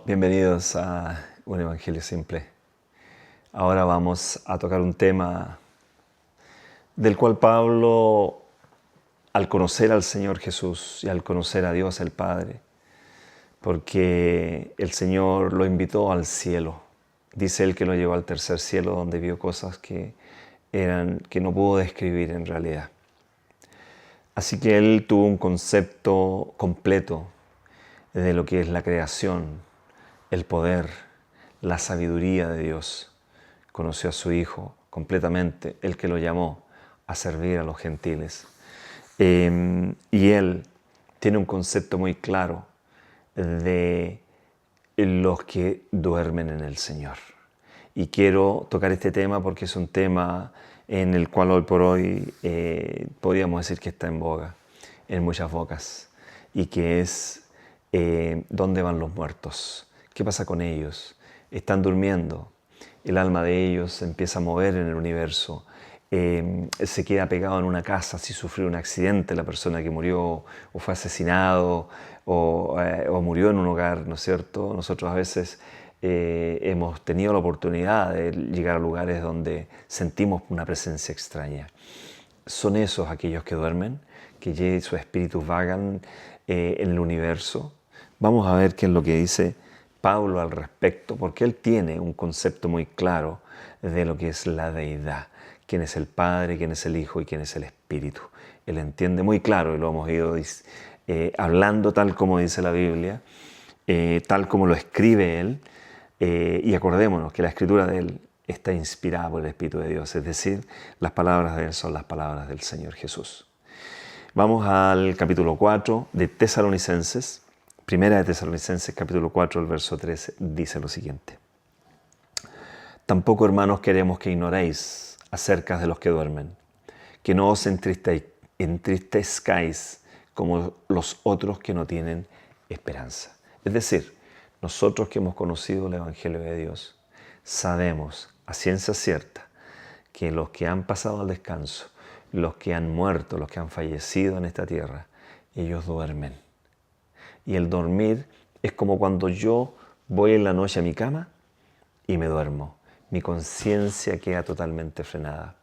Bienvenidos a un Evangelio Simple. Ahora vamos a tocar un tema del cual Pablo, al conocer al Señor Jesús y al conocer a Dios el Padre, porque el Señor lo invitó al cielo. Dice él que lo llevó al tercer cielo, donde vio cosas que no pudo describir en realidad. Así que él tuvo un concepto completo de lo que es la creación, el poder, la sabiduría de Dios. Conoció a su Hijo completamente, el que lo llamó a servir a los gentiles. Y él tiene un concepto muy claro de los que duermen en el Señor. Y quiero tocar este tema porque es un tema en el cual hoy por hoy podríamos decir que está en boga, en muchas bocas, y que es ¿dónde van los muertos? ¿Qué pasa con ellos? Están durmiendo. El alma de ellos se empieza a mover en el universo. Se queda pegado en una casa si sufrió un accidente la persona que murió o fue asesinado o murió en un hogar, ¿no es cierto? Nosotros a veces hemos tenido la oportunidad de llegar a lugares donde sentimos una presencia extraña. Son esos aquellos que duermen, que sus espíritus vagan en el universo. Vamos a ver qué es lo que dice Pablo al respecto, porque él tiene un concepto muy claro de lo que es la deidad, quién es el Padre, quién es el Hijo y quién es el Espíritu. Él entiende muy claro, y lo hemos ido hablando tal como dice la Biblia, tal como lo escribe él, y acordémonos que la escritura de él está inspirada por el Espíritu de Dios, es decir, las palabras de él son las palabras del Señor Jesús. Vamos al capítulo 4 de Tesalonicenses. Primera de Tesalonicenses, capítulo 4, el verso 13, dice lo siguiente. Tampoco, hermanos, queremos que ignoréis acerca de los que duermen, que no os entristezcáis como los otros que no tienen esperanza. Es decir, nosotros que hemos conocido el Evangelio de Dios, sabemos a ciencia cierta que los que han pasado al descanso, los que han muerto, los que han fallecido en esta tierra, ellos duermen. Y el dormir es como cuando yo voy en la noche a mi cama y me duermo. Mi conciencia queda totalmente frenada.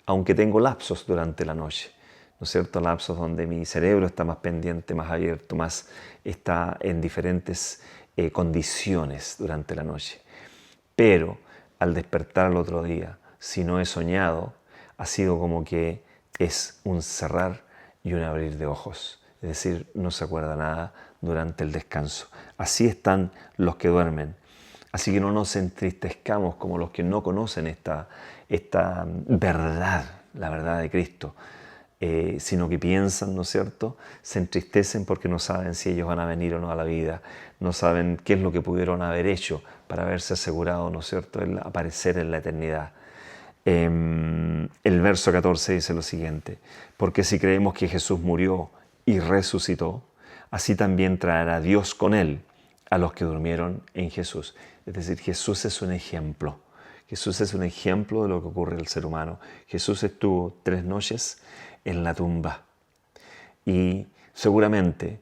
Aunque tengo lapsos durante la noche, ¿no es cierto? Lapsos donde mi cerebro está más pendiente, más abierto, más está en diferentes condiciones durante la noche. Pero al despertar al otro día, si no he soñado, ha sido como que es un cerrar y un abrir de ojos. Es decir, no se acuerda nada durante el descanso. Así están los que duermen. Así que no nos entristezcamos como los que no conocen esta verdad, la verdad de Cristo, sino que piensan, ¿no es cierto? Se entristecen porque no saben si ellos van a venir o no a la vida, no saben qué es lo que pudieron haber hecho para haberse asegurado, ¿no es cierto?, el aparecer en la eternidad. El verso 14 dice lo siguiente: porque si creemos que Jesús murió y resucitó, así también traerá Dios con él a los que durmieron en Jesús. Es decir, Jesús es un ejemplo. Jesús es un ejemplo de lo que ocurre al ser humano. Jesús estuvo 3 noches en la tumba y seguramente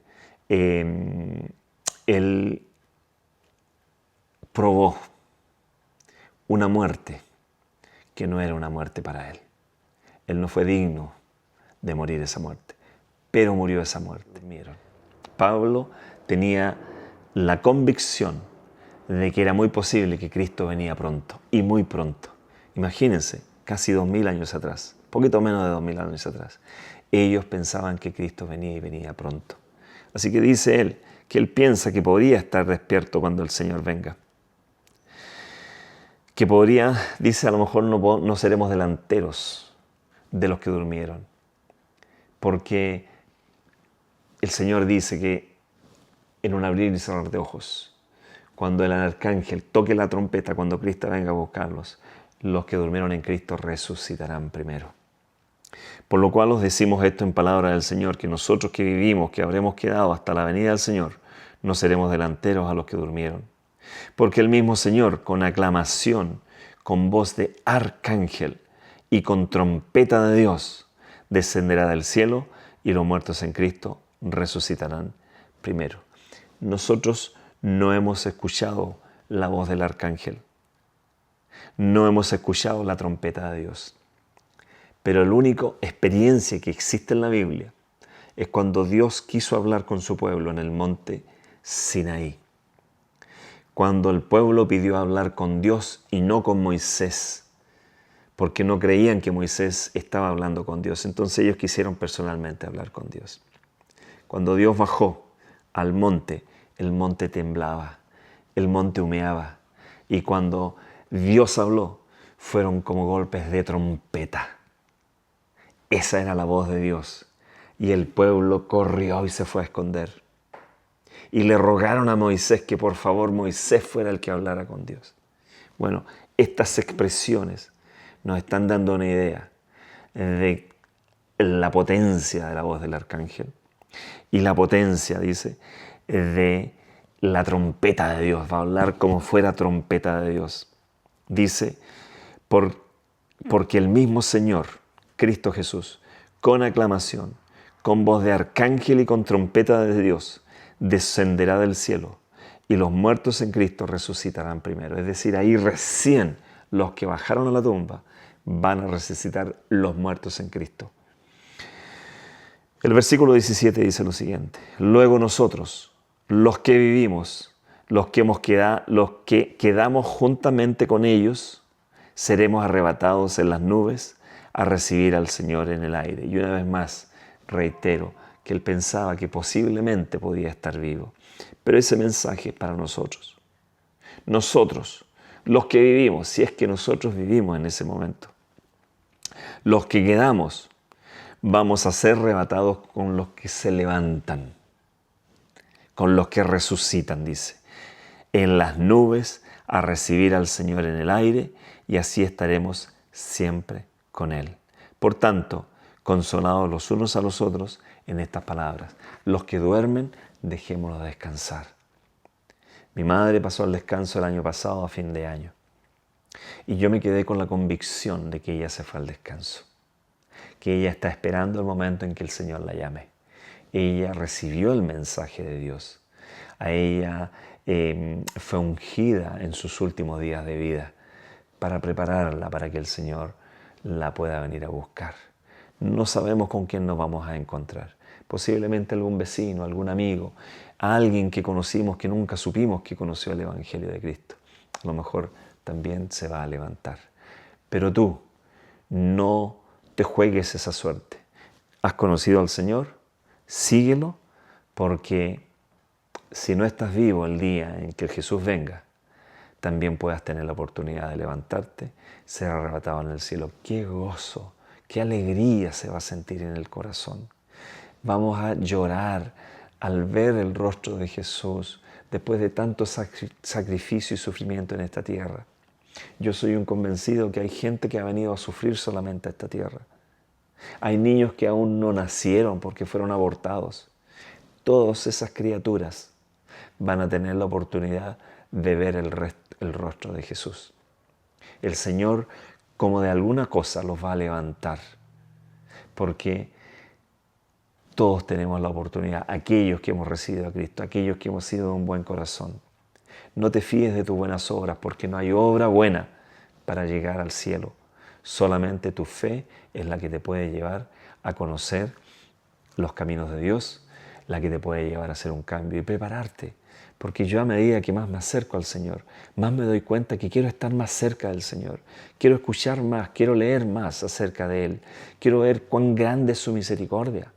él probó una muerte que no era una muerte para él. Él no fue digno de morir esa muerte, pero murió esa muerte. Pablo tenía la convicción de que era muy posible que Cristo venía pronto, y muy pronto. Imagínense, casi 2000 años atrás, poquito menos de 2000 años atrás, ellos pensaban que Cristo venía y venía pronto. Así que dice él que él piensa que podría estar despierto cuando el Señor venga. Que podría, dice, a lo mejor no seremos delanteros de los que durmieron, porque el Señor dice que en un abrir y cerrar de ojos, cuando el arcángel toque la trompeta, cuando Cristo venga a buscarlos, los que durmieron en Cristo resucitarán primero. Por lo cual os decimos esto en palabra del Señor, que nosotros que vivimos, que habremos quedado hasta la venida del Señor, no seremos delanteros a los que durmieron. Porque el mismo Señor, con aclamación, con voz de arcángel y con trompeta de Dios, descenderá del cielo y los muertos en Cristo resucitarán primero. Nosotros no hemos escuchado la voz del arcángel. No hemos escuchado la trompeta de Dios. Pero la única experiencia que existe en la Biblia es cuando Dios quiso hablar con su pueblo en el monte Sinaí. Cuando el pueblo pidió hablar con Dios y no con Moisés, porque no creían que Moisés estaba hablando con Dios. Entonces ellos quisieron personalmente hablar con Dios. Cuando Dios bajó al monte, el monte temblaba, el monte humeaba. Y cuando Dios habló, fueron como golpes de trompeta. Esa era la voz de Dios. Y el pueblo corrió y se fue a esconder. Y le rogaron a Moisés que por favor Moisés fuera el que hablara con Dios. Bueno, estas expresiones nos están dando una idea de la potencia de la voz del arcángel y la potencia, dice, de la trompeta de Dios. Va a hablar como fuera trompeta de Dios. Dice, porque el mismo Señor, Cristo Jesús, con aclamación, con voz de arcángel y con trompeta de Dios, descenderá del cielo y los muertos en Cristo resucitarán primero. Es decir, ahí recién los que bajaron a la tumba van a resucitar los muertos en Cristo. El versículo 17 dice lo siguiente: luego nosotros, los que vivimos, los que quedamos juntamente con ellos, seremos arrebatados en las nubes a recibir al Señor en el aire. Y una vez más, reitero que él pensaba que posiblemente podía estar vivo. Pero ese mensaje es para nosotros. Nosotros, los que vivimos, si es que nosotros vivimos en ese momento. Los que quedamos, vamos a ser arrebatados con los que se levantan, con los que resucitan, dice. En las nubes a recibir al Señor en el aire, y así estaremos siempre con Él. Por tanto, consolados los unos a los otros en estas palabras. Los que duermen, dejémoslos descansar. Mi madre pasó al descanso el año pasado a fin de año. Y yo me quedé con la convicción de que ella se fue al descanso. Que ella está esperando el momento en que el Señor la llame. Ella recibió el mensaje de Dios. A ella fue ungida en sus últimos días de vida para prepararla para que el Señor la pueda venir a buscar. No sabemos con quién nos vamos a encontrar. Posiblemente algún vecino, algún amigo, alguien que conocimos que nunca supimos que conoció el Evangelio de Cristo. A lo mejor también se va a levantar. Pero tú no te juegues esa suerte. ¿Has conocido al Señor? Síguelo, porque si no estás vivo el día en que Jesús venga, también puedas tener la oportunidad de levantarte, ser arrebatado en el cielo. ¡Qué gozo! ¡Qué alegría se va a sentir en el corazón! Vamos a llorar al ver el rostro de Jesús después de tanto sacrificio y sufrimiento en esta tierra. Yo soy un convencido que hay gente que ha venido a sufrir solamente a esta tierra. Hay niños que aún no nacieron porque fueron abortados. Todas esas criaturas van a tener la oportunidad de ver el rostro de Jesús. El Señor, como de alguna cosa, los va a levantar, porque todos tenemos la oportunidad, aquellos que hemos recibido a Cristo, aquellos que hemos sido de un buen corazón. No te fíes de tus buenas obras, porque no hay obra buena para llegar al cielo. Solamente tu fe es la que te puede llevar a conocer los caminos de Dios, la que te puede llevar a hacer un cambio y prepararte. Porque yo, a medida que más me acerco al Señor, más me doy cuenta que quiero estar más cerca del Señor. Quiero escuchar más, quiero leer más acerca de Él. Quiero ver cuán grande es su misericordia.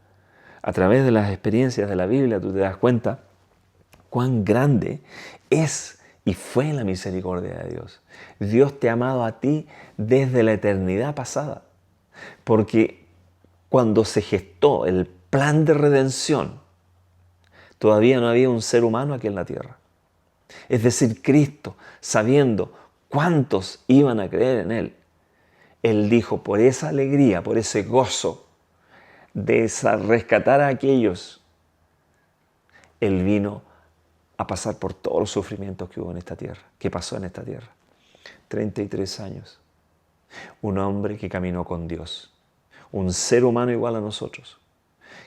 A través de las experiencias de la Biblia tú te das cuenta cuán grande es y fue la misericordia de Dios. Dios te ha amado a ti desde la eternidad pasada. Porque cuando se gestó el plan de redención, todavía no había un ser humano aquí en la tierra. Es decir, Cristo, sabiendo cuántos iban a creer en Él, Él dijo, por esa alegría, por ese gozo de rescatar a aquellos, Él vino a pasar por todos los sufrimientos que hubo en esta tierra, que pasó en esta tierra. 33 años. Un hombre que caminó con Dios. Un ser humano igual a nosotros,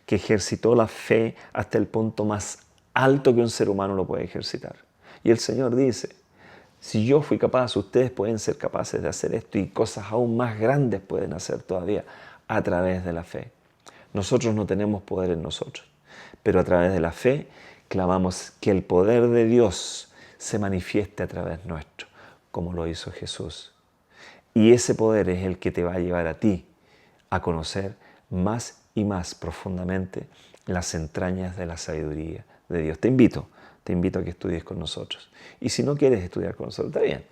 que ejercitó la fe hasta el punto más alto que un ser humano lo puede ejercitar. Y el Señor dice, si yo fui capaz, ustedes pueden ser capaces de hacer esto y cosas aún más grandes pueden hacer todavía a través de la fe. Nosotros no tenemos poder en nosotros, pero a través de la fe clamamos que el poder de Dios se manifieste a través nuestro, como lo hizo Jesús. Y ese poder es el que te va a llevar a ti a conocer más y más profundamente las entrañas de la sabiduría de Dios. Te invito a que estudies con nosotros. Y si no quieres estudiar con nosotros, está bien.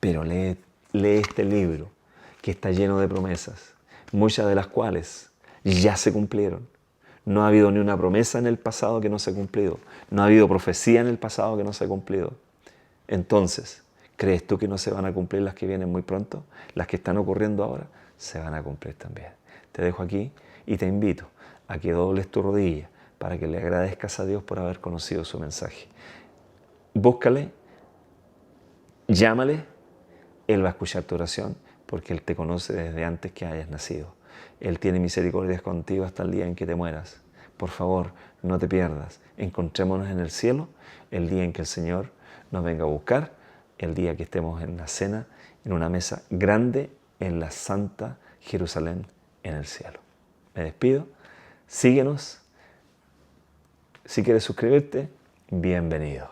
Pero lee este libro que está lleno de promesas, muchas de las cuales ya se cumplieron. No ha habido ni una promesa en el pasado que no se ha cumplido. No ha habido profecía en el pasado que no se ha cumplido. Entonces, ¿crees tú que no se van a cumplir las que vienen muy pronto? Las que están ocurriendo ahora se van a cumplir también. Te dejo aquí y te invito a que dobles tu rodilla para que le agradezcas a Dios por haber conocido su mensaje. Búscale, llámale, Él va a escuchar tu oración porque Él te conoce desde antes que hayas nacido. Él tiene misericordia contigo hasta el día en que te mueras. Por favor, no te pierdas. Encontrémonos en el cielo el día en que el Señor nos venga a buscar, el día que estemos en la cena, en una mesa grande en la Santa Jerusalén en el cielo. Me despido. Síguenos. Si quieres suscribirte, bienvenido.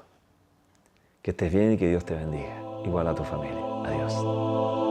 Que estés bien y que Dios te bendiga. Igual a tu familia. Adiós.